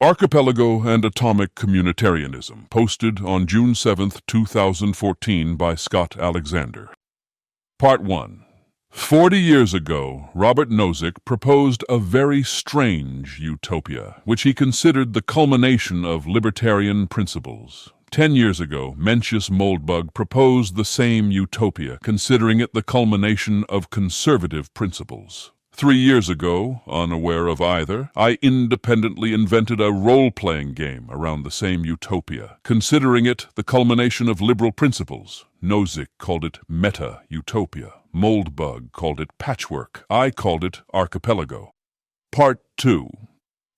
Archipelago and Atomic Communitarianism, posted on June 7, 2014 by Scott Alexander. Part 1. 40 years ago, Robert Nozick proposed a very strange utopia, which he considered the culmination of libertarian principles. 10 years ago, Mencius Moldbug proposed the same utopia, considering it the culmination of conservative principles. 3 years ago, unaware of either, I independently invented a role-playing game around the same utopia, considering it the culmination of liberal principles. Nozick called it meta-utopia. Moldbug called it patchwork. I called it Archipelago. Part 2.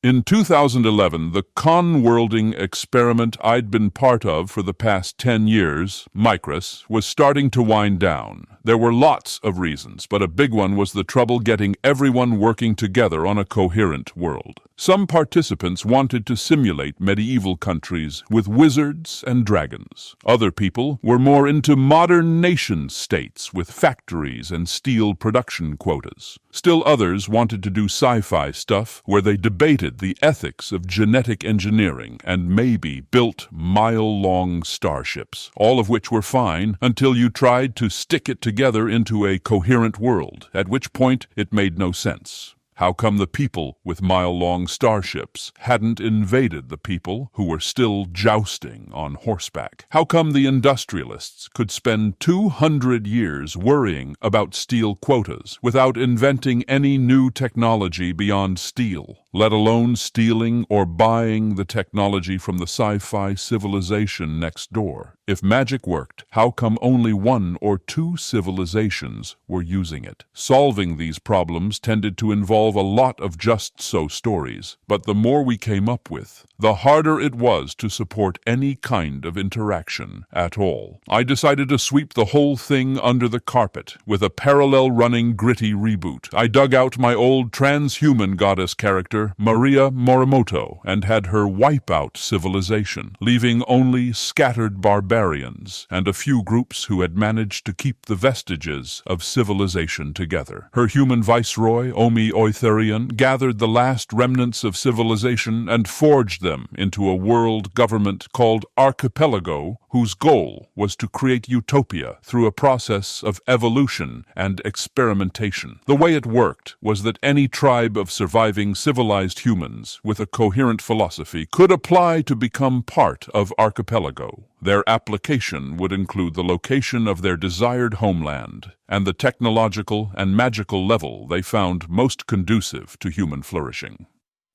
In 2011, the con-worlding experiment I'd been part of for the past 10 years, Micros, was starting to wind down. There were lots of reasons, but a big one was the trouble getting everyone working together on a coherent world. Some participants wanted to simulate medieval countries with wizards and dragons. Other people were more into modern nation-states with factories and steel production quotas. Still others wanted to do sci-fi stuff where they debated the ethics of genetic engineering and maybe built mile-long starships, all of which were fine until you tried to stick it together into a coherent world, at which point it made no sense. How come the people with mile-long starships hadn't invaded the people who were still jousting on horseback? How come the industrialists could spend 200 years worrying about steel quotas without inventing any new technology beyond steel, let alone stealing or buying the technology from the sci-fi civilization next door? If magic worked, how come only 1 or 2 civilizations were using it? Solving these problems tended to involve a lot of just-so stories, but the more we came up with, the harder it was to support any kind of interaction at all. I decided to sweep the whole thing under the carpet with a parallel-running gritty reboot. I dug out my old transhuman goddess character, Maria Morimoto, and had her wipe out civilization, leaving only scattered barbarians and a few groups who had managed to keep the vestiges of civilization together. Her human viceroy, Omi Oitharian, gathered the last remnants of civilization and forged them into a world government called Archipelago, whose goal was to create utopia through a process of evolution and experimentation. The way it worked was that any tribe of surviving civilized humans with a coherent philosophy could apply to become part of Archipelago. Their application would include the location of their desired homeland and the technological and magical level they found most conducive to human flourishing.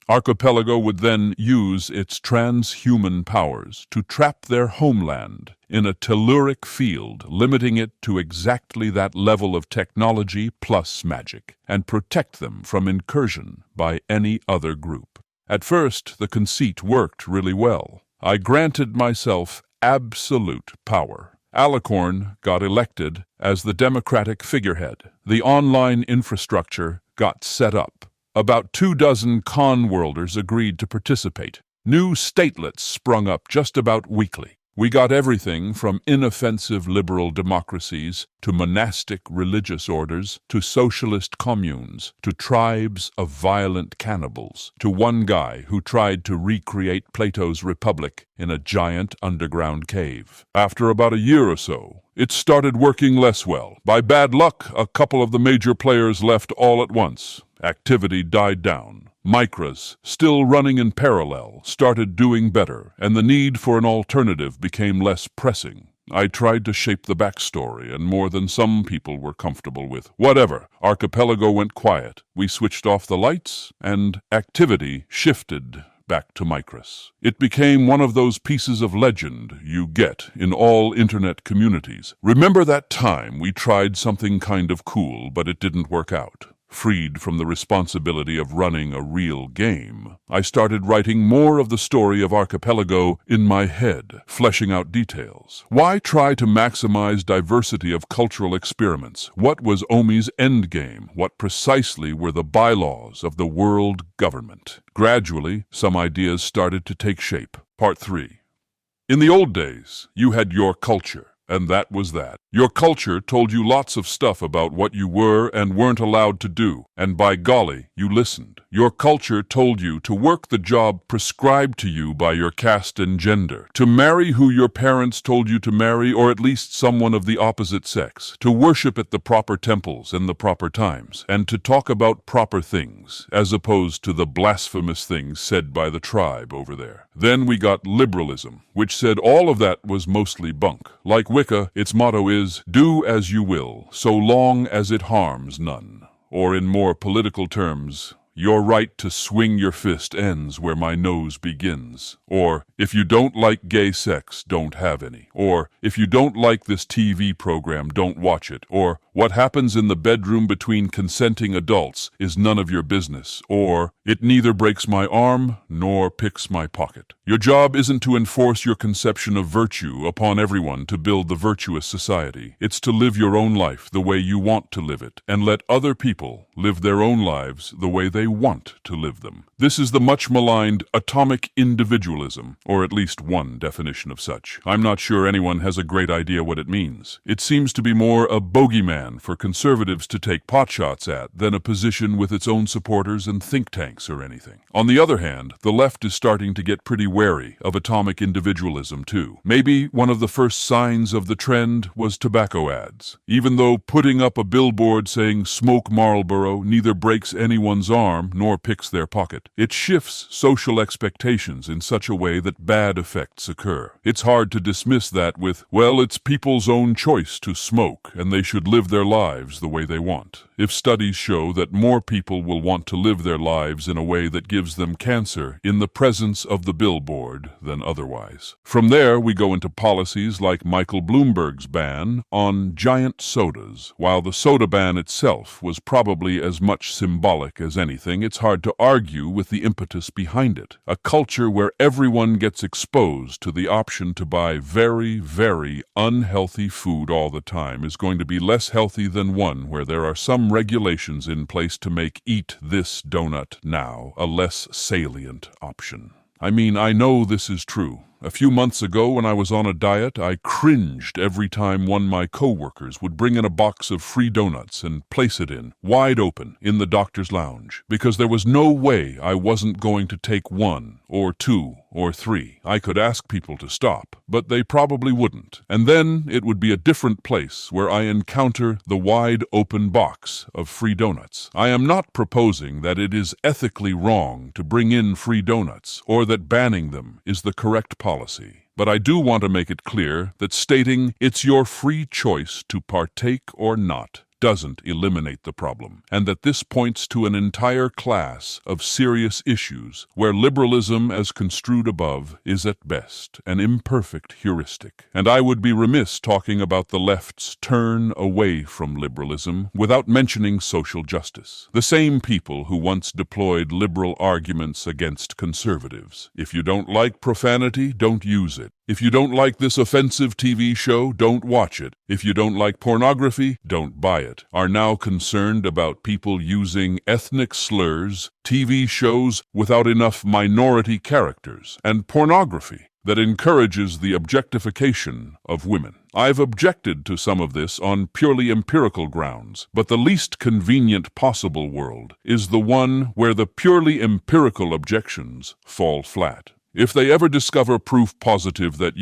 Archipelago would then use its transhuman powers to trap their homeland in a telluric field, limiting it to exactly that level of technology plus magic, and protect them from incursion by any other group. At first, the conceit worked really well. I granted myself absolute power. Alicorn got elected as the Democratic figurehead. The online infrastructure got set up. About 24 con-worlders agreed to participate. New statelets sprung up just about weekly. We got everything from inoffensive liberal democracies to monastic religious orders to socialist communes to tribes of violent cannibals to one guy who tried to recreate Plato's Republic in a giant underground cave. After about a year or so, it started working less well. By bad luck, a couple of the major players left all at once. Activity died down. Micros, still running in parallel, started doing better, and the need for an alternative became less pressing. I tried to shape the backstory, and more than some people were comfortable with. Whatever. Archipelago went quiet. We switched off the lights, and activity shifted back to Micros. It became one of those pieces of legend you get in all internet communities. Remember that time we tried something kind of cool, but it didn't work out? Freed from the responsibility of running a real game, I started writing more of the story of Archipelago in my head, fleshing out details. Why try to maximize diversity of cultural experiments? What was Omi's endgame? What precisely were the bylaws of the world government? Gradually, some ideas started to take shape. Part 3. In the old days, you had your culture. And that was that. Your culture told you lots of stuff about what you were and weren't allowed to do, and by golly, you listened. Your culture told you to work the job prescribed to you by your caste and gender, to marry who your parents told you to marry, or at least someone of the opposite sex, to worship at the proper temples and the proper times, and to talk about proper things, as opposed to the blasphemous things said by the tribe over there. Then we got liberalism, which said all of that was mostly bunk. Like Wicca, its motto is, do as you will, so long as it harms none. Or in more political terms, your right to swing your fist ends where my nose begins. Or, if you don't like gay sex, don't have any. Or, if you don't like this TV program, don't watch it. Or, what happens in the bedroom between consenting adults is none of your business. Or, it neither breaks my arm nor picks my pocket. Your job isn't to enforce your conception of virtue upon everyone to build the virtuous society. It's to live your own life the way you want to live it, and let other people live their own lives the way they want to live them. This is the much maligned atomic individualism, or at least one definition of such. I'm not sure anyone has a great idea what it means. It seems to be more a bogeyman for conservatives to take potshots at than a position with its own supporters and think tanks or anything. On the other hand, the left is starting to get pretty wary of atomic individualism too. Maybe one of the first signs of the trend was tobacco ads. Even though putting up a billboard saying "Smoke Marlboro" neither breaks anyone's arm nor picks their pocket, it shifts social expectations in such a way that bad effects occur. It's hard to dismiss that with, well, it's people's own choice to smoke and they should live their lives the way they want. If studies show that more people will want to live their lives in a way that gives them cancer in the presence of the billboard than otherwise. From there, we go into policies like Michael Bloomberg's ban on giant sodas. While the soda ban itself was probably as much symbolic as anything, it's hard to argue with the impetus behind it. A culture where everyone gets exposed to the option to buy very, very unhealthy food all the time is going to be less healthy than one where there are some regulations in place to make "eat this donut now" a less salient option. I mean, I know this is true. A few months ago, when I was on a diet, I cringed every time one of my coworkers would bring in a box of free donuts and place it wide open, in the doctor's lounge, because there was no way I wasn't going to take one, or two, or three. I could ask people to stop, but they probably wouldn't. And then it would be a different place where I encounter the wide open box of free donuts. I am not proposing that it is ethically wrong to bring in free donuts, or that banning them is the correct policy. But I do want to make it clear that stating it's your free choice to partake or not doesn't eliminate the problem, and that this points to an entire class of serious issues where liberalism, as construed above, is at best an imperfect heuristic. And I would be remiss talking about the left's turn away from liberalism without mentioning social justice. The same people who once deployed liberal arguments against conservatives. If you don't like profanity, don't use it. If you don't like this offensive TV show, don't watch it. If you don't like pornography, don't buy it. Are now concerned about people using ethnic slurs, TV shows without enough minority characters, and pornography that encourages the objectification of women. I've objected to some of this on purely empirical grounds, but the least convenient possible world is the one where the purely empirical objections fall flat. If they ever discover proof positive that,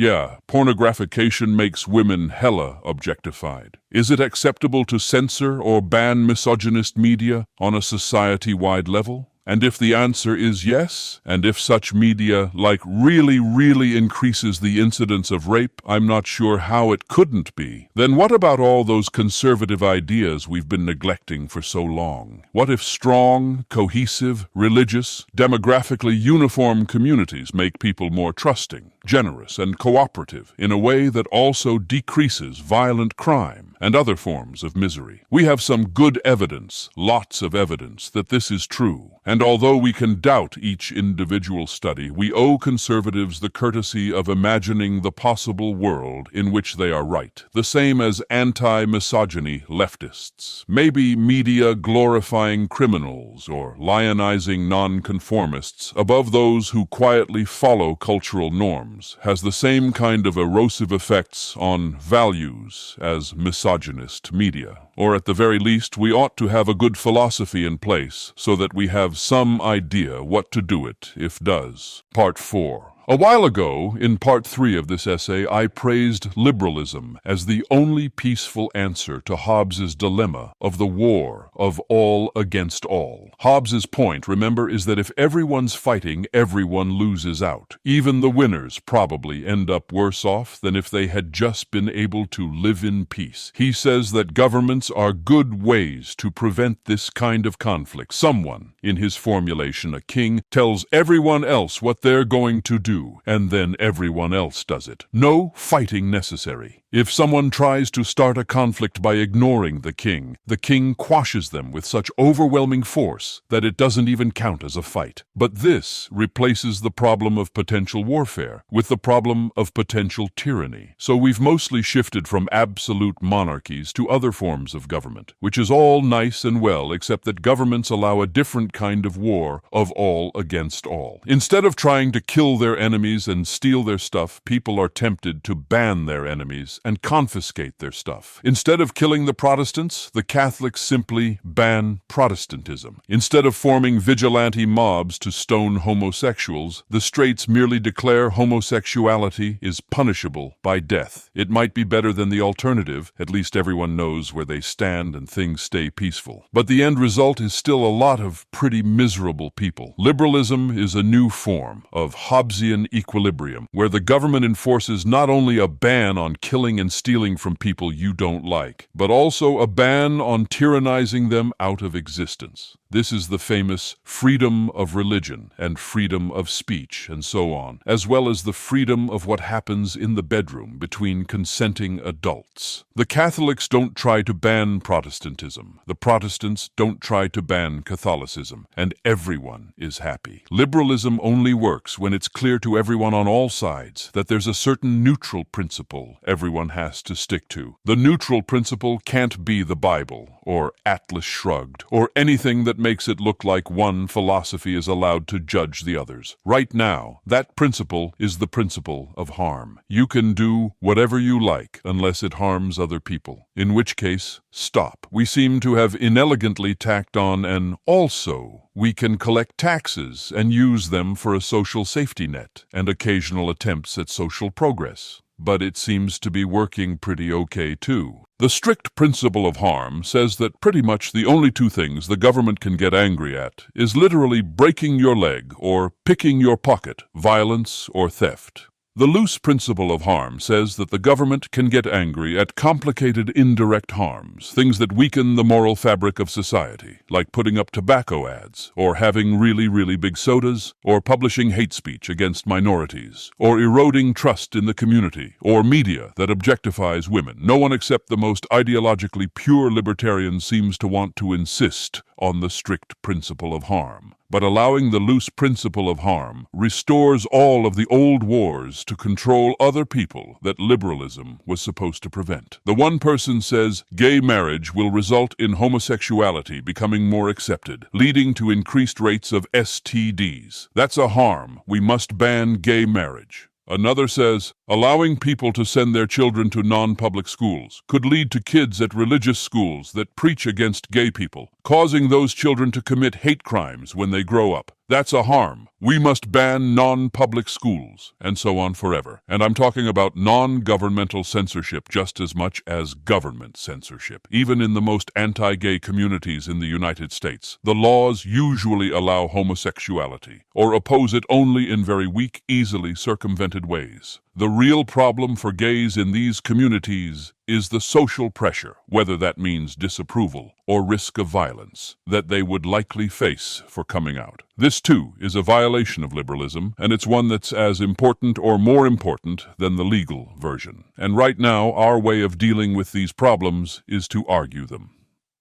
pornographication makes women hella objectified, is it acceptable to censor or ban misogynist media on a society-wide level? And if the answer is yes, and if such media really increases the incidence of rape, I'm not sure how it couldn't be, then what about all those conservative ideas we've been neglecting for so long? What if strong, cohesive, religious, demographically uniform communities make people more trusting, generous, and cooperative in a way that also decreases violent crime and other forms of misery? We have some good evidence, lots of evidence, that this is true. And although we can doubt each individual study, we owe conservatives the courtesy of imagining the possible world in which they are right, the same as anti-misogyny leftists. Maybe media glorifying criminals or lionizing nonconformists above those who quietly follow cultural norms norms has the same kind of erosive effects on values as misogynist media. Or at the very least, we ought to have a good philosophy in place so that we have some idea what to do it if does. Part 4. A while ago, in part 3 of this essay, I praised liberalism as the only peaceful answer to Hobbes's dilemma of the war of all against all. Hobbes's point, remember, is that if everyone's fighting, everyone loses out. Even the winners probably end up worse off than if they had just been able to live in peace. He says that governments are good ways to prevent this kind of conflict. Someone, in his formulation, a king, tells everyone else what they're going to do, and then everyone else does it. No fighting necessary. If someone tries to start a conflict by ignoring the king quashes them with such overwhelming force that it doesn't even count as a fight. But this replaces the problem of potential warfare with the problem of potential tyranny. So we've mostly shifted from absolute monarchies to other forms of government, which is all nice and well, except that governments allow a different kind of war of all against all. Instead of trying to kill their enemies and steal their stuff, people are tempted to ban their enemies and confiscate their stuff. Instead of killing the Protestants, the Catholics simply ban Protestantism. Instead of forming vigilante mobs to stone homosexuals, the straights merely declare homosexuality is punishable by death. It might be better than the alternative, at least everyone knows where they stand and things stay peaceful. But the end result is still a lot of pretty miserable people. Liberalism is a new form of Hobbesian equilibrium, where the government enforces not only a ban on killing and stealing from people you don't like, but also a ban on tyrannizing them out of existence. This is the famous freedom of religion and freedom of speech and so on, as well as the freedom of what happens in the bedroom between consenting adults. The Catholics don't try to ban Protestantism. The Protestants don't try to ban Catholicism, and everyone is happy. Liberalism only works when it's clear to everyone on all sides that there's a certain neutral principle everyone has to stick to. The neutral principle can't be the Bible, or Atlas Shrugged, or anything that makes it look like one philosophy is allowed to judge the others. Right now, that principle is the principle of harm. You can do whatever you like unless it harms other people, in which case, stop. We seem to have inelegantly tacked on an also. We can collect taxes and use them for a social safety net and occasional attempts at social progress. But it seems to be working pretty okay too. The strict principle of harm says that pretty much the only two things the government can get angry at is literally breaking your leg or picking your pocket, violence or theft. The loose principle of harm says that the government can get angry at complicated indirect harms, things that weaken the moral fabric of society, like putting up tobacco ads, or having really big sodas, or publishing hate speech against minorities, or eroding trust in the community, or media that objectifies women. No one except the most ideologically pure libertarians seems to want to insist on the strict principle of harm. But allowing the loose principle of harm restores all of the old wars to control other people that liberalism was supposed to prevent. The one person says gay marriage will result in homosexuality becoming more accepted, leading to increased rates of STDs. That's a harm. We must ban gay marriage. Another says, allowing people to send their children to non-public schools could lead to kids at religious schools that preach against gay people, causing those children to commit hate crimes when they grow up. That's a harm. We must ban non-public schools, and so on forever. And I'm talking about non-governmental censorship just as much as government censorship. Even in the most anti-gay communities in the United States, the laws usually allow homosexuality, or oppose it only in very weak, easily circumvented ways. The real problem for gays in these communities is the social pressure, whether that means disapproval or risk of violence, that they would likely face for coming out. This, too, is a violation of liberalism, and it's one that's as important or more important than the legal version. And right now, our way of dealing with these problems is to argue them.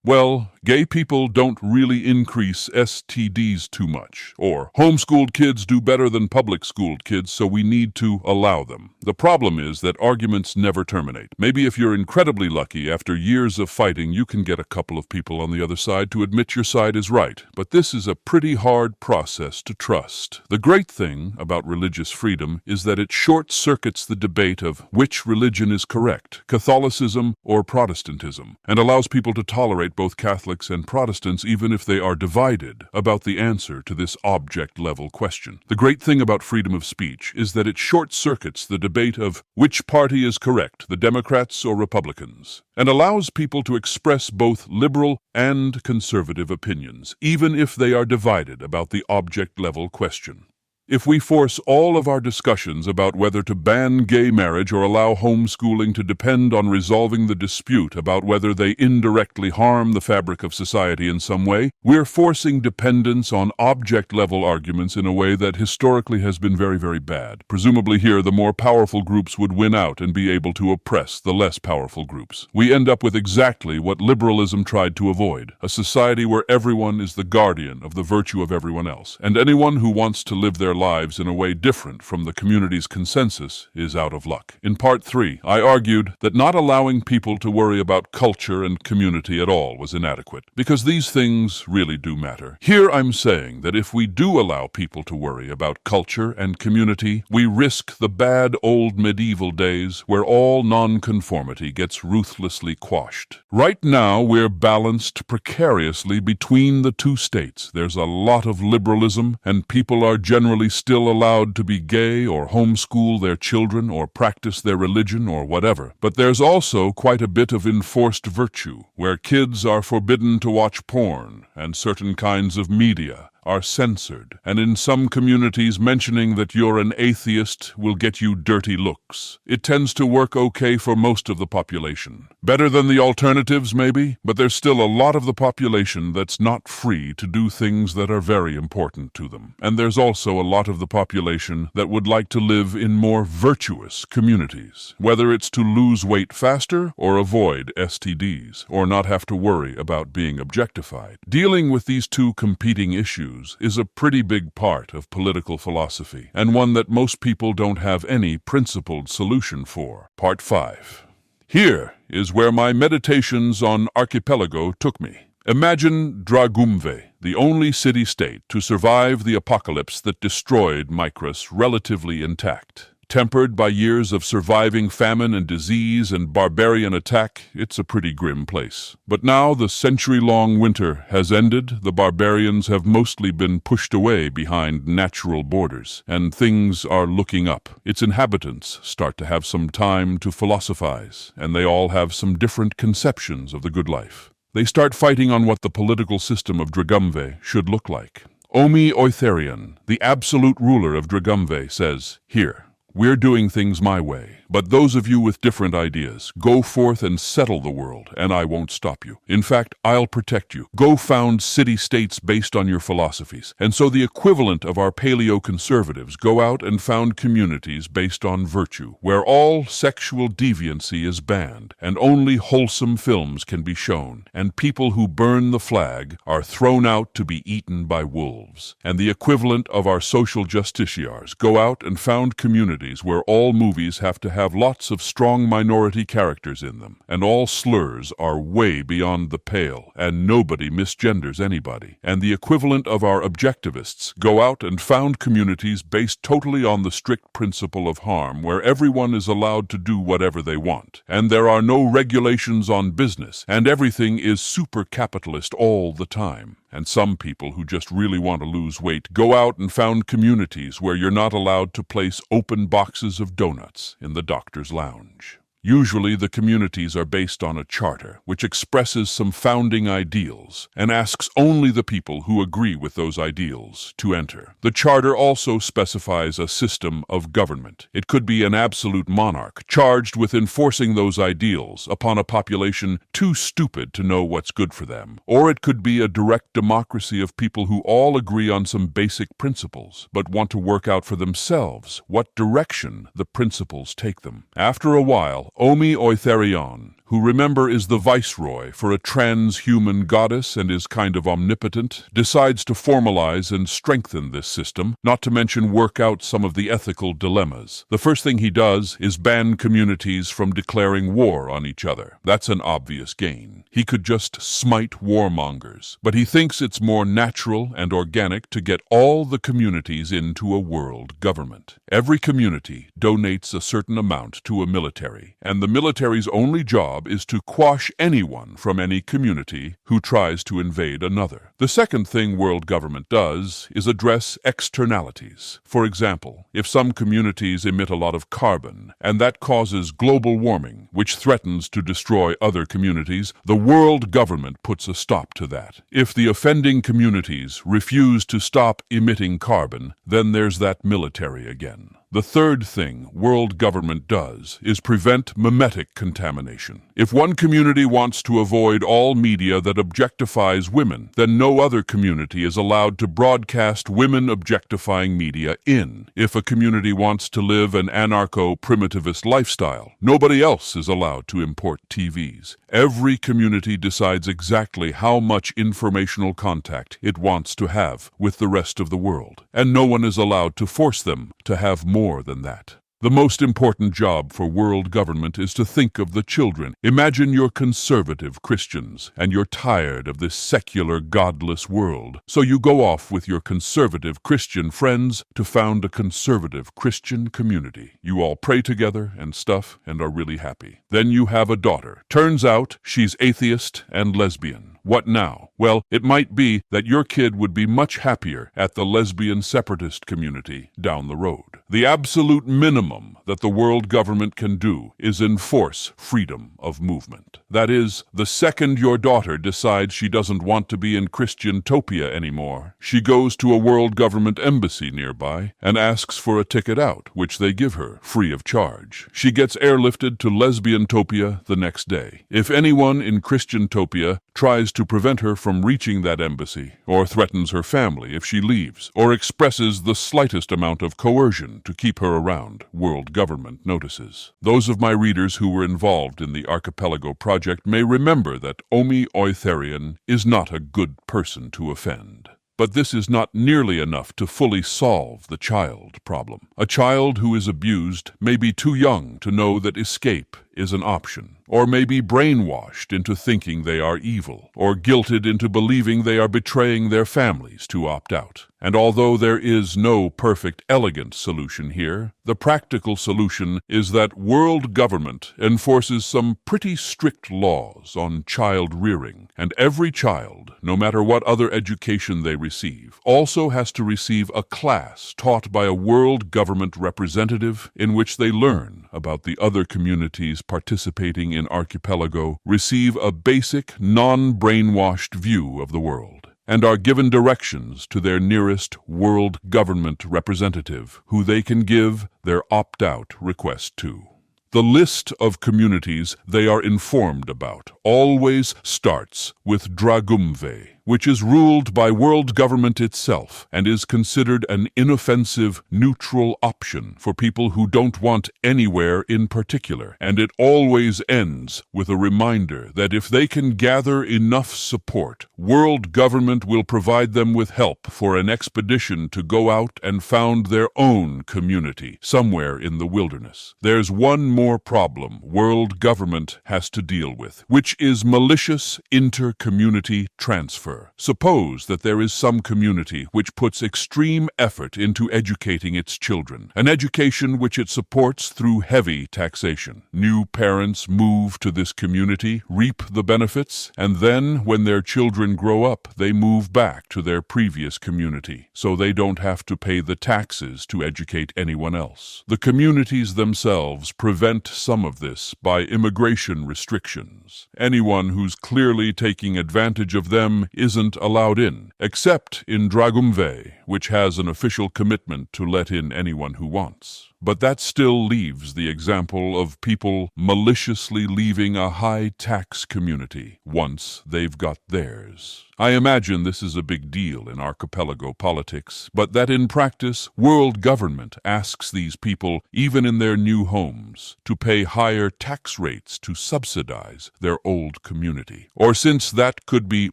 Well, gay people don't really increase STDs too much, or homeschooled kids do better than public-schooled kids, so we need to allow them. The problem is that arguments never terminate. Maybe if you're incredibly lucky, after years of fighting, you can get a couple of people on the other side to admit your side is right, but this is a pretty hard process to trust. The great thing about religious freedom is that it short-circuits the debate of which religion is correct, Catholicism or Protestantism, and allows people to tolerate both Catholics and Protestants even if they are divided about the answer to this object-level question. The great thing about freedom of speech is that it short-circuits the debate of which party is correct, the Democrats or Republicans, and allows people to express both liberal and conservative opinions, even if they are divided about the object-level question. If we force all of our discussions about whether to ban gay marriage or allow homeschooling to depend on resolving the dispute about whether they indirectly harm the fabric of society in some way, we're forcing dependence on object-level arguments in a way that historically has been very, very bad. Presumably here, the more powerful groups would win out and be able to oppress the less powerful groups. We end up with exactly what liberalism tried to avoid, a society where everyone is the guardian of the virtue of everyone else, and anyone who wants to live their lives in a way different from the community's consensus is out of luck. In Part 3, I argued that not allowing people to worry about culture and community at all was inadequate, because these things really do matter. Here I'm saying that if we do allow people to worry about culture and community, we risk the bad old medieval days where all nonconformity gets ruthlessly quashed. Right now, we're balanced precariously between the two states. There's a lot of liberalism, and people are generally still allowed to be gay or homeschool their children or practice their religion or whatever. But there's also quite a bit of enforced virtue, where kids are forbidden to watch porn and certain kinds of media are censored, and in some communities mentioning that you're an atheist will get you dirty looks. It tends to work okay for most of the population. Better than the alternatives, maybe, but there's still a lot of the population that's not free to do things that are very important to them. And there's also a lot of the population that would like to live in more virtuous communities, whether it's to lose weight faster or avoid STDs, or not have to worry about being objectified. Dealing with these two competing issues is a pretty big part of political philosophy, and one that most people don't have any principled solution for. Part 5. Here is where my meditations on Archipelago took me. Imagine Dragumve, the only city-state to survive the apocalypse that destroyed Micros, relatively intact. Tempered by years of surviving famine and disease and barbarian attack, it's a pretty grim place. But now the century-long winter has ended, the barbarians have mostly been pushed away behind natural borders, and things are looking up. Its inhabitants start to have some time to philosophize, and they all have some different conceptions of the good life. They start fighting on what the political system of Dragumve should look like. Omi Oitharian, the absolute ruler of Dragumve, says, "Here, we're doing things my way, but those of you with different ideas, go forth and settle the world, and I won't stop you. In fact, I'll protect you. Go found city-states based on your philosophies." And so the equivalent of our paleo-conservatives go out and found communities based on virtue, where all sexual deviancy is banned, and only wholesome films can be shown, and people who burn the flag are thrown out to be eaten by wolves. And the equivalent of our social justiciars go out and found communities where all movies have to have lots of strong minority characters in them, and all slurs are way beyond the pale, and nobody misgenders anybody. And the equivalent of our objectivists go out and found communities based totally on the strict principle of harm, where everyone is allowed to do whatever they want, and there are no regulations on business, and everything is super capitalist all the time. And some people who just really want to lose weight go out and found communities where you're not allowed to place open boxes of donuts in the doctor's lounge. Usually the communities are based on a charter, which expresses some founding ideals and asks only the people who agree with those ideals to enter. The charter also specifies a system of government. It could be an absolute monarch charged with enforcing those ideals upon a population too stupid to know what's good for them. Or it could be a direct democracy of people who all agree on some basic principles, but want to work out for themselves what direction the principles take them. After a while, Omi Oitherion, who remember is the viceroy for a transhuman goddess and is kind of omnipotent, decides to formalize and strengthen this system, not to mention work out some of the ethical dilemmas. The first thing he does is ban communities from declaring war on each other. That's an obvious gain. He could just smite warmongers, but he thinks it's more natural and organic to get all the communities into a world government. Every community donates a certain amount to a military, and the military's only job is to quash anyone from any community who tries to invade another. The second thing world government does is address externalities. For example, if some communities emit a lot of carbon, and that causes global warming, which threatens to destroy other communities, the world government puts a stop to that. If the offending communities refuse to stop emitting carbon, then there's that military again. The third thing world government does is prevent mimetic contamination. If one community wants to avoid all media that objectifies women, then no other community is allowed to broadcast women-objectifying media in. If a community wants to live an anarcho-primitivist lifestyle, nobody else is allowed to import TVs. Every community decides exactly how much informational contact it wants to have with the rest of the world, and no one is allowed to force them to have more than that. The most important job for world government is to think of the children. Imagine you're conservative Christians, and you're tired of this secular, godless world. So you go off with your conservative Christian friends to found a conservative Christian community. You all pray together and stuff and are really happy. Then you have a daughter. Turns out she's atheist and lesbian. What now? Well, it might be that your kid would be much happier at the lesbian separatist community down the road. The absolute minimum that the world government can do is enforce freedom of movement. That is, the second your daughter decides she doesn't want to be in Christiantopia anymore, she goes to a world government embassy nearby and asks for a ticket out, which they give her free of charge. She gets airlifted to Lesbiantopia the next day. If anyone in Christiantopia tries to prevent her from reaching that embassy, or threatens her family if she leaves, or expresses the slightest amount of coercion to keep her around, world government notices. Those of my readers who were involved in the Archipelago project may remember that Omi Oitherion is not a good person to offend. But this is not nearly enough to fully solve the child problem. A child who is abused may be too young to know that escape is an option, or may be brainwashed into thinking they are evil, or guilted into believing they are betraying their families to opt out. And although there is no perfect, elegant solution here, the practical solution is that world government enforces some pretty strict laws on child rearing, and every child, no matter what other education they receive, also has to receive a class taught by a world government representative in which they learn about the other communities participating in Archipelago, receive a basic, non-brainwashed view of the world, and are given directions to their nearest world government representative, who they can give their opt-out request to. The list of communities they are informed about always starts with Dragumve, which is ruled by world government itself and is considered an inoffensive, neutral option for people who don't want anywhere in particular. And it always ends with a reminder that if they can gather enough support, world government will provide them with help for an expedition to go out and found their own community somewhere in the wilderness. There's one more problem world government has to deal with, which is malicious inter-community transfer. Suppose that there is some community which puts extreme effort into educating its children, an education which it supports through heavy taxation. New parents move to this community, reap the benefits, and then, when their children grow up, they move back to their previous community, so they don't have to pay the taxes to educate anyone else. The communities themselves prevent some of this by immigration restrictions. Anyone who's clearly taking advantage of them isn't allowed in, except in Dragumve, which has an official commitment to let in anyone who wants. But that still leaves the example of people maliciously leaving a high-tax community once they've got theirs. I imagine this is a big deal in archipelago politics, but that in practice, world government asks these people, even in their new homes, to pay higher tax rates to subsidize their old community. Or since that could be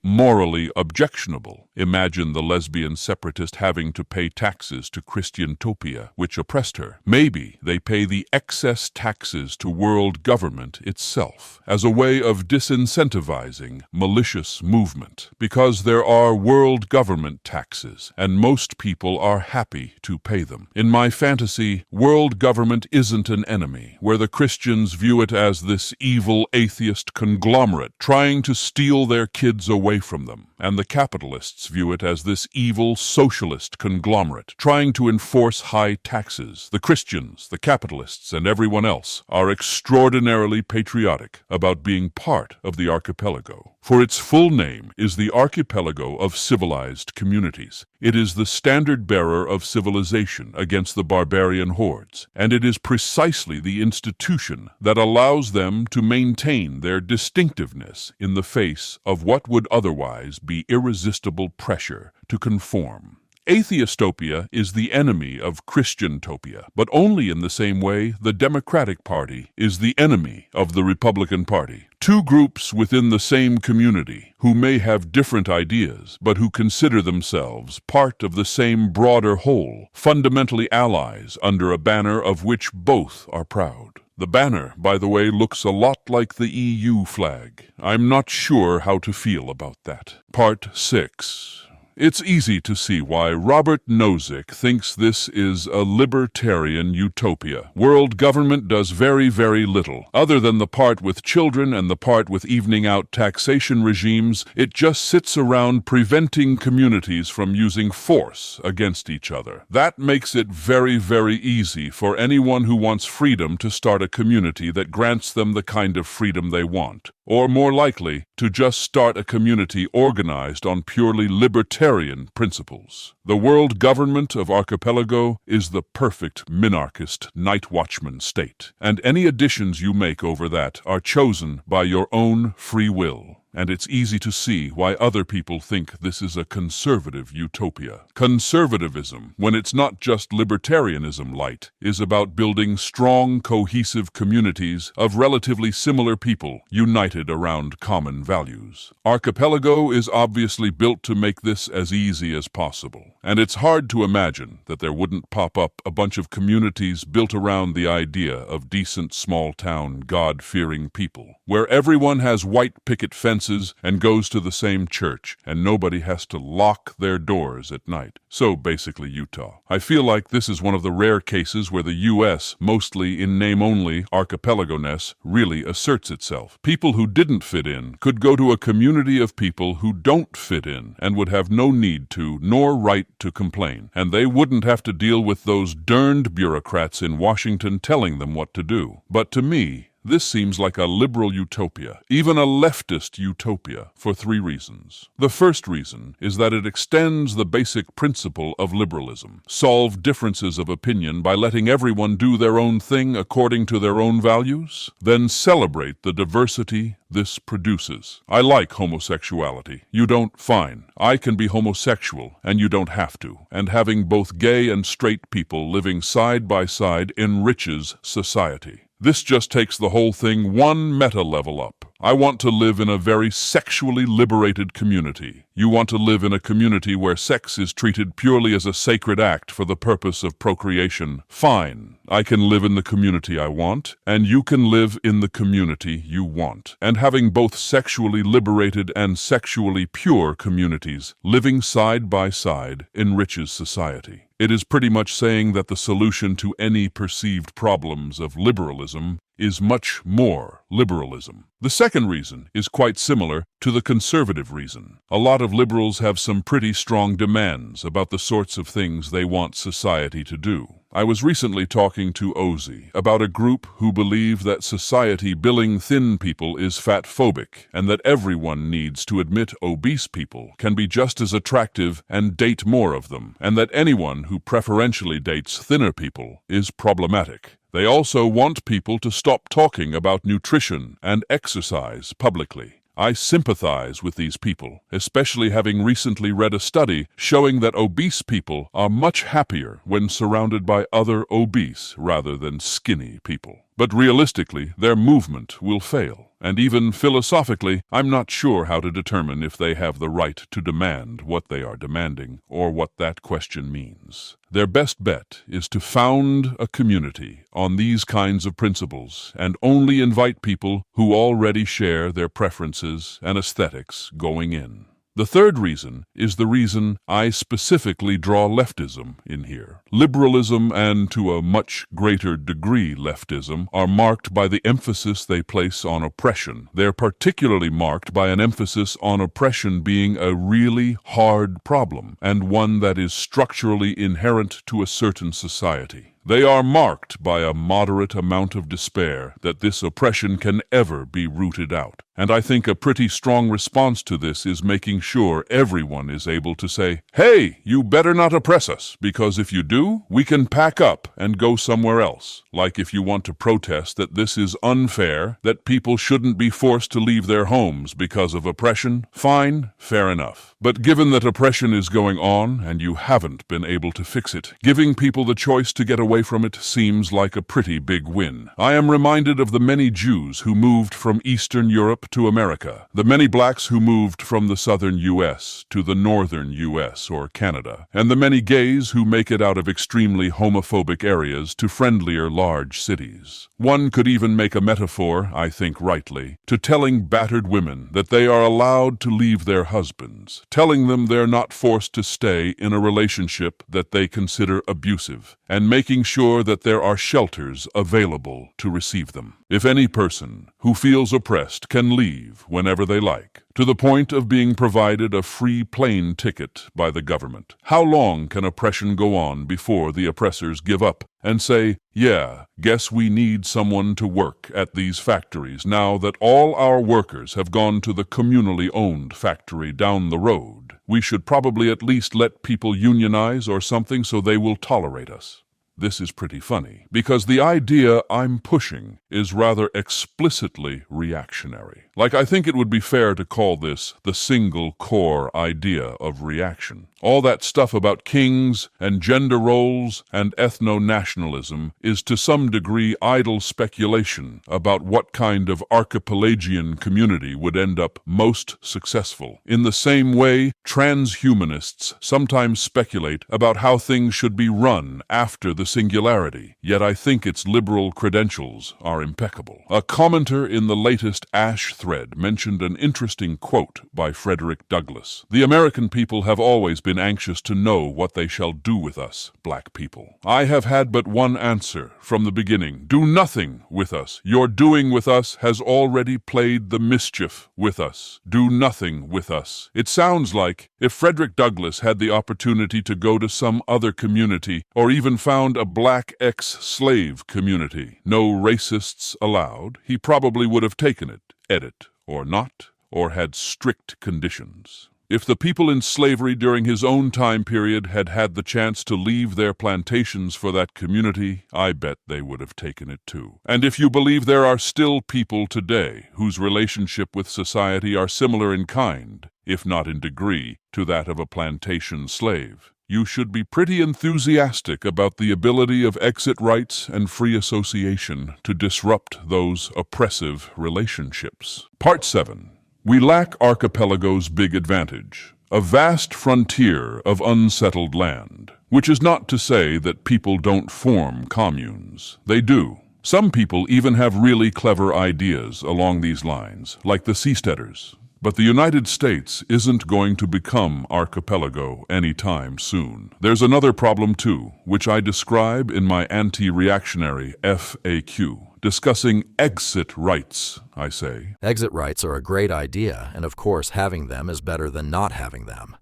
morally objectionable, imagine the lesbian separatist having to pay taxes to Christiantopia, which oppressed her. Maybe they pay the excess taxes to world government itself as a way of disincentivizing malicious movement. Because there are world government taxes, and most people are happy to pay them. In my fantasy, world government isn't an enemy, where the Christians view it as this evil atheist conglomerate trying to steal their kids away from them, and the capitalists view it as this evil socialist conglomerate trying to enforce high taxes. The Christians, the capitalists, and everyone else are extraordinarily patriotic about being part of the archipelago. For its full name is the Archipelago of Civilized Communities. It is the standard-bearer of civilization against the barbarian hordes, and it is precisely the institution that allows them to maintain their distinctiveness in the face of what would otherwise be irresistible pressure to conform. Atheistopia is the enemy of Christiantopia, but only in the same way the Democratic Party is the enemy of the Republican Party. Two groups within the same community who may have different ideas, but who consider themselves part of the same broader whole, fundamentally allies under a banner of which both are proud. The banner, by the way, looks a lot like the EU flag. I'm not sure how to feel about that. Part 6. It's easy to see why Robert Nozick thinks this is a libertarian utopia. World government does very, very little. Other than the part with children and the part with evening out taxation regimes, it just sits around preventing communities from using force against each other. That makes it very, very easy for anyone who wants freedom to start a community that grants them the kind of freedom they want. Or more likely, to just start a community organized on purely libertarian principles. The world government of Archipelago is the perfect minarchist night watchman state, and any additions you make over that are chosen by your own free will. And it's easy to see why other people think this is a conservative utopia. Conservatism, when it's not just libertarianism light, is about building strong, cohesive communities of relatively similar people united around common values. Archipelago is obviously built to make this as easy as possible, and it's hard to imagine that there wouldn't pop up a bunch of communities built around the idea of decent small-town, God-fearing people, where everyone has white picket fences and goes to the same church, and nobody has to lock their doors at night. So basically Utah. I feel like this is one of the rare cases where the U.S., mostly in name-only archipelago-ness, really asserts itself. People who didn't fit in could go to a community of people who don't fit in and would have no need to, nor right to complain. And they wouldn't have to deal with those darned bureaucrats in Washington telling them what to do. But to me, this seems like a liberal utopia, even a leftist utopia, for 3 reasons. The first reason is that it extends the basic principle of liberalism. Solve differences of opinion by letting everyone do their own thing according to their own values, then celebrate the diversity this produces. I like homosexuality. You don't? Fine. I can be homosexual, and you don't have to. And having both gay and straight people living side by side enriches society. This just takes the whole thing one meta level up. I want to live in a very sexually liberated community. You want to live in a community where sex is treated purely as a sacred act for the purpose of procreation. Fine. I can live in the community I want, and you can live in the community you want. And having both sexually liberated and sexually pure communities living side by side enriches society. It is pretty much saying that the solution to any perceived problems of liberalism is much more liberalism. The second reason is quite similar to the conservative reason. A lot of liberals have some pretty strong demands about the sorts of things they want society to do. I was recently talking to Ozzy about a group who believe that society billing thin people is fatphobic and that everyone needs to admit obese people can be just as attractive and date more of them, and that anyone who preferentially dates thinner people is problematic. They also want people to stop talking about nutrition and exercise publicly. I sympathize with these people, especially having recently read a study showing that obese people are much happier when surrounded by other obese rather than skinny people. But realistically, their movement will fail. And even philosophically, I'm not sure how to determine if they have the right to demand what they are demanding or what that question means. Their best bet is to found a community on these kinds of principles and only invite people who already share their preferences and aesthetics going in. The third reason is the reason I specifically draw leftism in here. Liberalism and, to a much greater degree, leftism are marked by the emphasis they place on oppression. They're particularly marked by an emphasis on oppression being a really hard problem and one that is structurally inherent to a certain society. They are marked by a moderate amount of despair that this oppression can ever be rooted out. And I think a pretty strong response to this is making sure everyone is able to say, "Hey, you better not oppress us, because if you do, we can pack up and go somewhere else." Like if you want to protest that this is unfair, that people shouldn't be forced to leave their homes because of oppression, fine, fair enough. But given that oppression is going on and you haven't been able to fix it, giving people the choice to get away from it seems like a pretty big win. I am reminded of the many Jews who moved from Eastern Europe to America, the many blacks who moved from the southern U.S. to the northern U.S. or Canada, and the many gays who make it out of extremely homophobic areas to friendlier large cities. One could even make a metaphor, I think rightly, to telling battered women that they are allowed to leave their husbands, telling them they're not forced to stay in a relationship that they consider abusive, and making sure that there are shelters available to receive them. If any person who feels oppressed can leave whenever they like, to the point of being provided a free plane ticket by the government, how long can oppression go on before the oppressors give up and say, "Yeah, guess we need someone to work at these factories now that all our workers have gone to the communally owned factory down the road. We should probably at least let people unionize or something so they will tolerate us." This is pretty funny, because the idea I'm pushing is rather explicitly reactionary. Like, I think it would be fair to call this the single core idea of reaction. All that stuff about kings and gender roles and ethno-nationalism is to some degree idle speculation about what kind of archipelagian community would end up most successful. In the same way, transhumanists sometimes speculate about how things should be run after the singularity, yet I think its liberal credentials are impeccable. A commenter in the latest Ash thread mentioned an interesting quote by Frederick Douglass. "The American people have always been anxious to know what they shall do with us, black people. I have had but one answer from the beginning: do nothing with us. Your doing with us has already played the mischief with us. Do nothing with us." It sounds like if Frederick Douglass had the opportunity to go to some other community, or even found a black ex-slave community, no racists allowed, he probably would have taken it, edit, or not, or had strict conditions. If the people in slavery during his own time period had had the chance to leave their plantations for that community, I bet they would have taken it too. And if you believe there are still people today whose relationship with society are similar in kind, if not in degree, to that of a plantation slave, you should be pretty enthusiastic about the ability of exit rights and free association to disrupt those oppressive relationships. Part 7. We lack Archipelago's big advantage, a vast frontier of unsettled land, which is not to say that people don't form communes. They do. Some people even have really clever ideas along these lines, like the seasteaders. But the United States isn't going to become Archipelago anytime soon. There's another problem too, which I describe in my anti-reactionary FAQ. Discussing exit rights, I say. Exit rights are a great idea, and of course having them is better than not having them.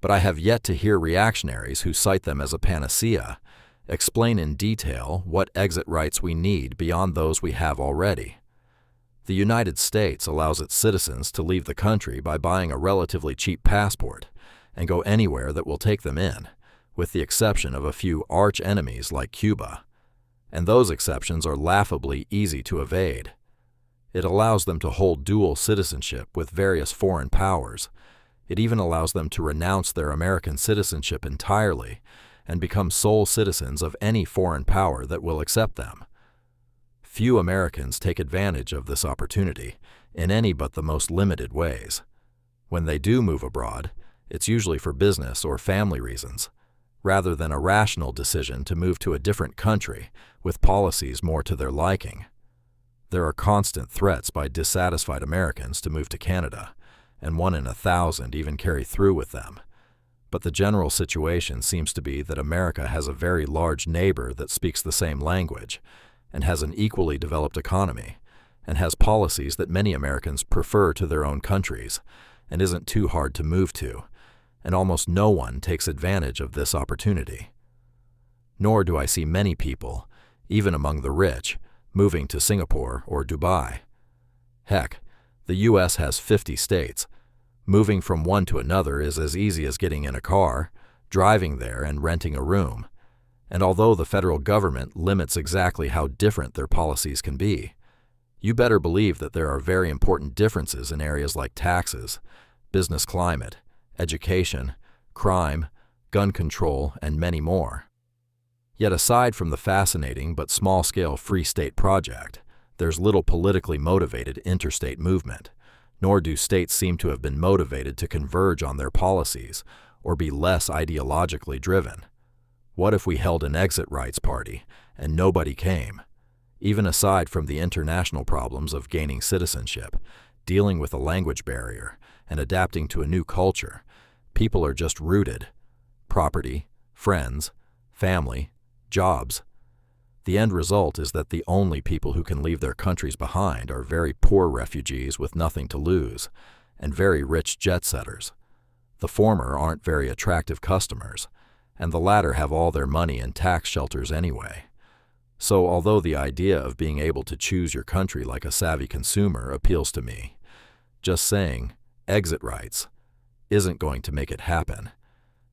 But I have yet to hear reactionaries who cite them as a panacea. explain in detail what exit rights we need beyond those we have already. The United States allows its citizens to leave the country by buying a relatively cheap passport and go anywhere that will take them in, with the exception of a few arch-enemies like Cuba. And those exceptions are laughably easy to evade. It allows them to hold dual citizenship with various foreign powers. It even allows them to renounce their American citizenship entirely and become sole citizens of any foreign power that will accept them. Few Americans take advantage of this opportunity in any but the most limited ways. When they do move abroad, it's usually for business or family reasons, rather than a rational decision to move to a different country with policies more to their liking. There are constant threats by dissatisfied Americans to move to Canada, and 1 in 1,000 even carry through with them. But the general situation seems to be that America has a very large neighbor that speaks the same language, and has an equally developed economy, and has policies that many Americans prefer to their own countries, and isn't too hard to move to, and almost no one takes advantage of this opportunity. Nor do I see many people, even among the rich, moving to Singapore or Dubai. Heck, the U.S. has 50 states. Moving from one to another is as easy as getting in a car, driving there, and renting a room. And although the federal government limits exactly how different their policies can be, you better believe that there are very important differences in areas like taxes, business climate, education, crime, gun control, and many more. Yet aside from the fascinating but small-scale Free State project, there's little politically motivated interstate movement, nor do states seem to have been motivated to converge on their policies or be less ideologically driven. What if we held an exit rights party and nobody came? Even aside from the international problems of gaining citizenship, dealing with a language barrier, and adapting to a new culture, people are just rooted. Property, friends, family, jobs. The end result is that the only people who can leave their countries behind are very poor refugees with nothing to lose, and very rich jet-setters. The former aren't very attractive customers, and the latter have all their money in tax shelters anyway. So although the idea of being able to choose your country like a savvy consumer appeals to me, just saying exit rights isn't going to make it happen,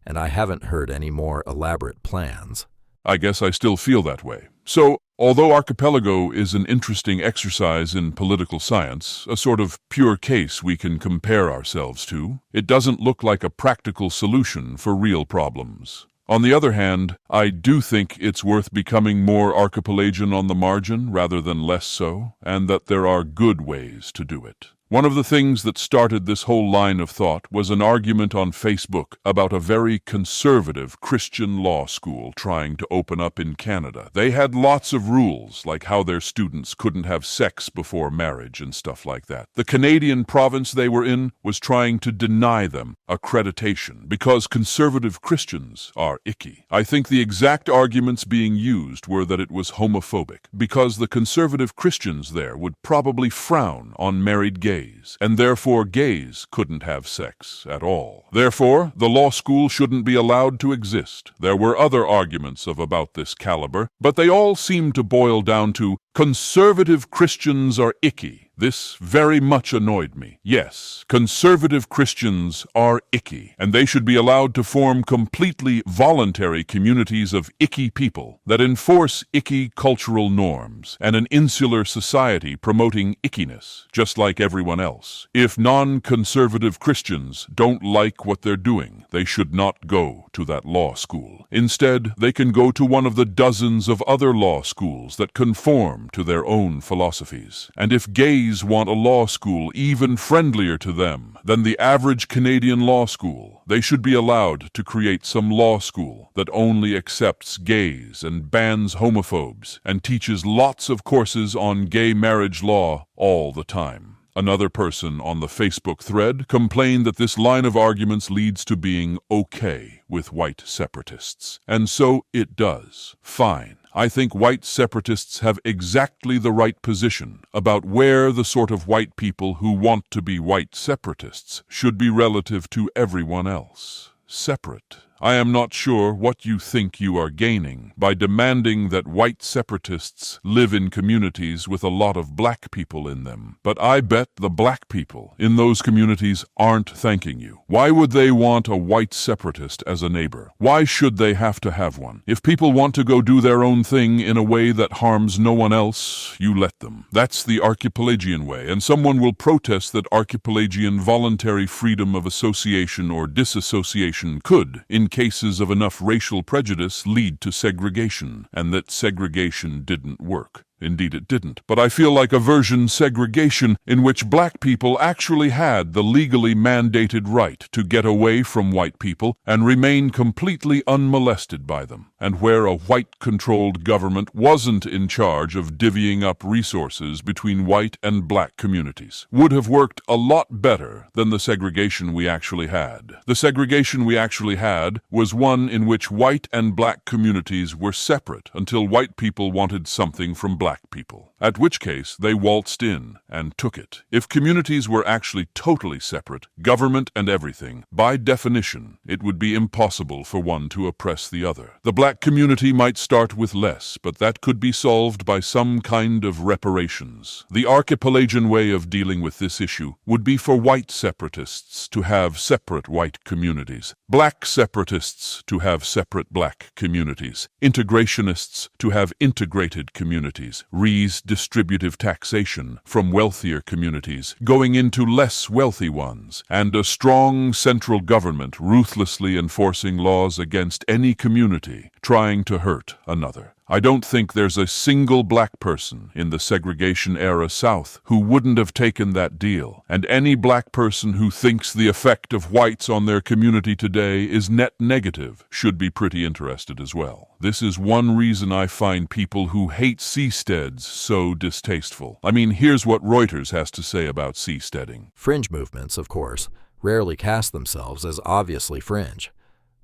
and I haven't heard any more elaborate plans. I guess I still feel that way. So, although Archipelago is an interesting exercise in political science, a sort of pure case we can compare ourselves to, it doesn't look like a practical solution for real problems. On the other hand, I do think it's worth becoming more archipelagian on the margin rather than less so, and that there are good ways to do it. One of the things that started this whole line of thought was an argument on Facebook about a very conservative Christian law school trying to open up in Canada. They had lots of rules, like how their students couldn't have sex before marriage and stuff like that. The Canadian province they were in was trying to deny them accreditation because conservative Christians are icky. I think the exact arguments being used were that it was homophobic, because the conservative Christians there would probably frown on married gays, and therefore gays couldn't have sex at all. Therefore, the law school shouldn't be allowed to exist. There were other arguments of about this caliber, but they all seem to boil down to conservative Christians are icky. This very much annoyed me. Yes, conservative Christians are icky, and they should be allowed to form completely voluntary communities of icky people that enforce icky cultural norms and an insular society promoting ickiness, just like everyone else. If non-conservative Christians don't like what they're doing, they should not go to that law school. Instead, they can go to one of the dozens of other law schools that conform to their own philosophies. And if gays want a law school even friendlier to them than the average Canadian law school, they should be allowed to create some law school that only accepts gays and bans homophobes and teaches lots of courses on gay marriage law all the time. Another person on the Facebook thread complained that this line of arguments leads to being okay with white separatists. And so it does. Fine. I think white separatists have exactly the right position about where the sort of white people who want to be white separatists should be relative to everyone else. Separate I am not sure what you think you are gaining by demanding that white separatists live in communities with a lot of black people in them. But I bet the black people in those communities aren't thanking you. Why would they want a white separatist as a neighbor? Why should they have to have one? If people want to go do their own thing in a way that harms no one else, you let them. That's the Archipelagian way, and someone will protest that Archipelagian voluntary freedom of association or disassociation could, in cases of enough racial prejudice, lead to segregation, and that segregation didn't work. Indeed it didn't. But I feel like a version segregation in which black people actually had the legally mandated right to get away from white people and remain completely unmolested by them, and where a white-controlled government wasn't in charge of divvying up resources between white and black communities, would have worked a lot better than the segregation we actually had. The segregation we actually had was one in which white and black communities were separate until white people wanted something from black people, at which case they waltzed in and took it. If communities were actually totally separate, government and everything, by definition, it would be impossible for one to oppress the other. The black community might start with less, but that could be solved by some kind of reparations. The Archipelagian way of dealing with this issue would be for white separatists to have separate white communities, black separatists to have separate black communities, integrationists to have integrated communities, redistributive taxation from wealthier communities going into less wealthy ones, and a strong central government ruthlessly enforcing laws against any community trying to hurt another. I don't think there's a single black person in the segregation-era South who wouldn't have taken that deal, and any black person who thinks the effect of whites on their community today is net negative should be pretty interested as well. This is one reason I find people who hate seasteads so distasteful. I mean, here's what Reuters has to say about seasteading. Fringe movements, of course, rarely cast themselves as obviously fringe.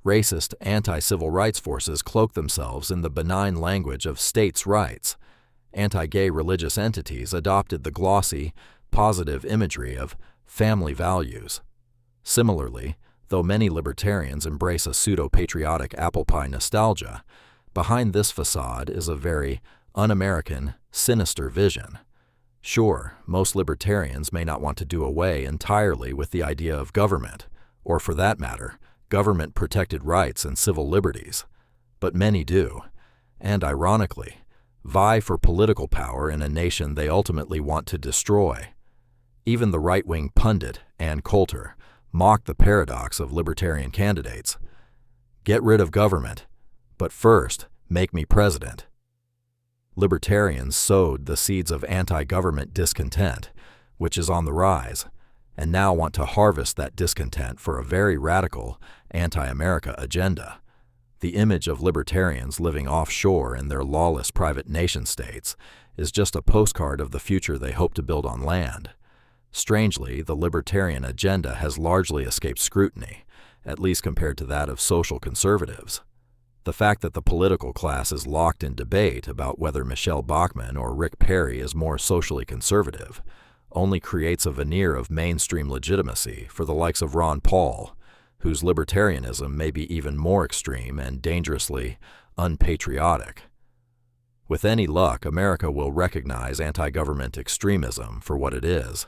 Racist, anti-civil rights forces cloak themselves in the benign language of states' rights. Anti-gay religious entities adopted the glossy, positive imagery of family values. Similarly, though many libertarians embrace a pseudo-patriotic apple pie nostalgia, behind this facade is a very un-American, sinister vision. Sure, most libertarians may not want to do away entirely with the idea of government, or for that matter, government-protected rights and civil liberties, but many do, and ironically, vie for political power in a nation they ultimately want to destroy. Even the right-wing pundit, Ann Coulter, mocked the paradox of libertarian candidates. Get rid of government, but first, make me president. Libertarians sowed the seeds of anti-government discontent, which is on the rise, and now want to harvest that discontent for a very radical anti-America agenda. The image of libertarians living offshore in their lawless private nation-states is just a postcard of the future they hope to build on land. Strangely, the libertarian agenda has largely escaped scrutiny, at least compared to that of social conservatives. The fact that the political class is locked in debate about whether Michelle Bachmann or Rick Perry is more socially conservative only creates a veneer of mainstream legitimacy for the likes of Ron Paul, whose libertarianism may be even more extreme and dangerously unpatriotic. With any luck, America will recognize anti-government extremism for what it is,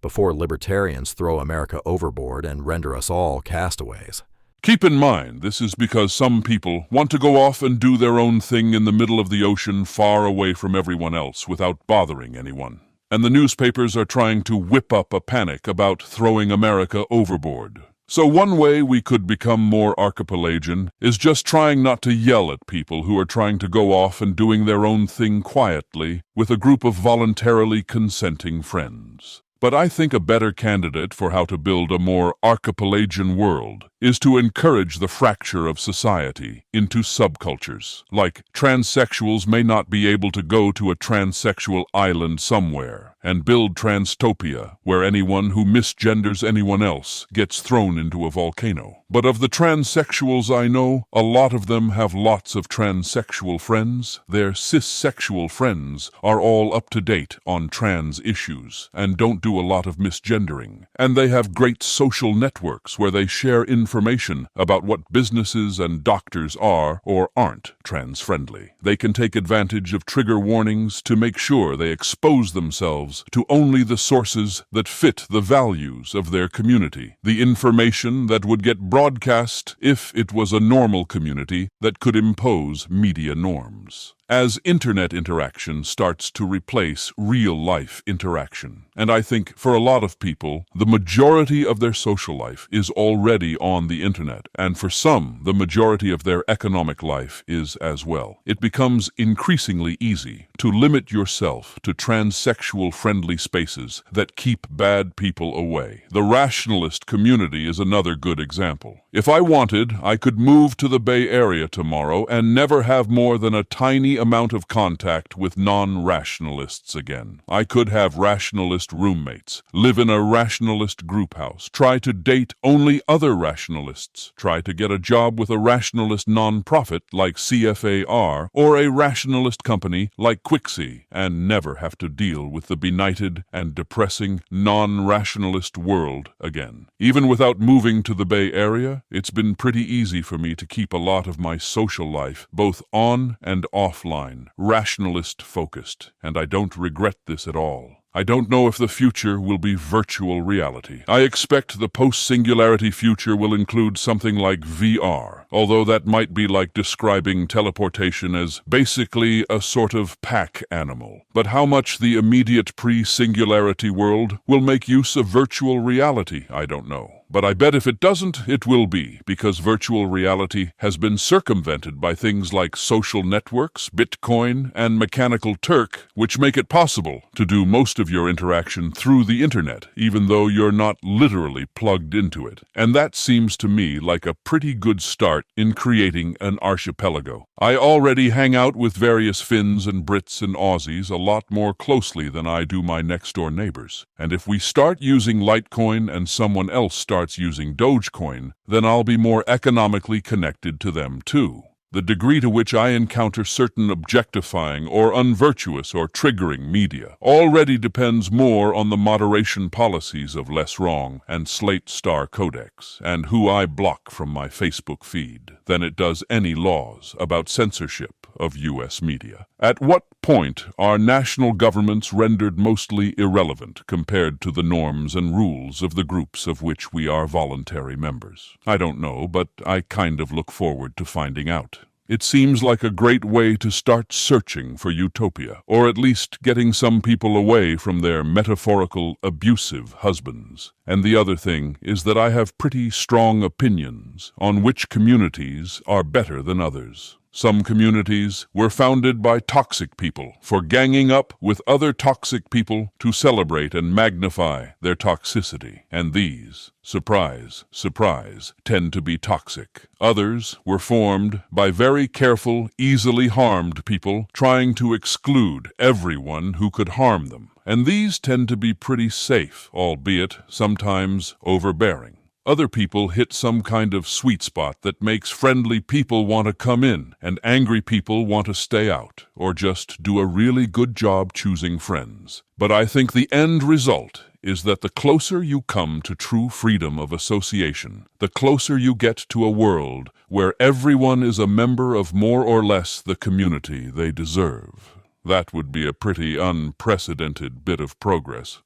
before libertarians throw America overboard and render us all castaways. Keep in mind, this is because some people want to go off and do their own thing in the middle of the ocean far away from everyone else without bothering anyone. And the newspapers are trying to whip up a panic about throwing America overboard. So one way we could become more archipelagian is just trying not to yell at people who are trying to go off and doing their own thing quietly with a group of voluntarily consenting friends. But I think a better candidate for how to build a more archipelagian world is to encourage the fracture of society into subcultures. Like, transsexuals may not be able to go to a transsexual island somewhere and build transtopia where anyone who misgenders anyone else gets thrown into a volcano. But of the transsexuals I know, a lot of them have lots of transsexual friends. Their cissexual friends are all up to date on trans issues and don't do a lot of misgendering. And they have great social networks where they share information information about what businesses and doctors are or aren't trans-friendly. They can take advantage of trigger warnings to make sure they expose themselves to only the sources that fit the values of their community, the information that would get broadcast if it was a normal community that could impose media norms. As internet interaction starts to replace real-life interaction. And I think for a lot of people, the majority of their social life is already on the internet, and for some, the majority of their economic life is as well. It becomes increasingly easy to limit yourself to transsexual-friendly spaces that keep bad people away. The rationalist community is another good example. If I wanted, I could move to the Bay Area tomorrow and never have more than a tiny amount of contact with non-rationalists again. I could have rationalist roommates, live in a rationalist group house, try to date only other rationalists, try to get a job with a rationalist nonprofit like CFAR or a rationalist company like Quixie, and never have to deal with the benighted and depressing non-rationalist world again. Even without moving to the Bay Area, it's been pretty easy for me to keep a lot of my social life, both on and offline, rationalist-focused, and I don't regret this at all. I don't know if the future will be virtual reality. I expect the post-singularity future will include something like VR, although that might be like describing teleportation as basically a sort of pack animal. But how much the immediate pre-singularity world will make use of virtual reality, I don't know. But I bet if it doesn't, it will be, because virtual reality has been circumvented by things like social networks, Bitcoin, and Mechanical Turk, which make it possible to do most of your interaction through the internet, even though you're not literally plugged into it. And that seems to me like a pretty good start in creating an archipelago. I already hang out with various Finns and Brits and Aussies a lot more closely than I do my next-door neighbors. And if we start using Litecoin and someone else starts using Dogecoin, then I'll be more economically connected to them too. The degree to which I encounter certain objectifying or unvirtuous or triggering media already depends more on the moderation policies of Less Wrong and Slate Star Codex and who I block from my Facebook feed than it does any laws about censorship of U.S. media. At what point are national governments rendered mostly irrelevant compared to the norms and rules of the groups of which we are voluntary members? I don't know, but I kind of look forward to finding out. It seems like a great way to start searching for utopia, or at least getting some people away from their metaphorical, abusive husbands. And the other thing is that I have pretty strong opinions on which communities are better than others. Some communities were founded by toxic people for ganging up with other toxic people to celebrate and magnify their toxicity. And these, surprise, surprise, tend to be toxic. Others were formed by very careful, easily harmed people trying to exclude everyone who could harm them. And these tend to be pretty safe, albeit sometimes overbearing. Other people hit some kind of sweet spot that makes friendly people want to come in and angry people want to stay out, or just do a really good job choosing friends. But I think the end result is that the closer you come to true freedom of association, the closer you get to a world where everyone is a member of more or less the community they deserve. That would be a pretty unprecedented bit of progress.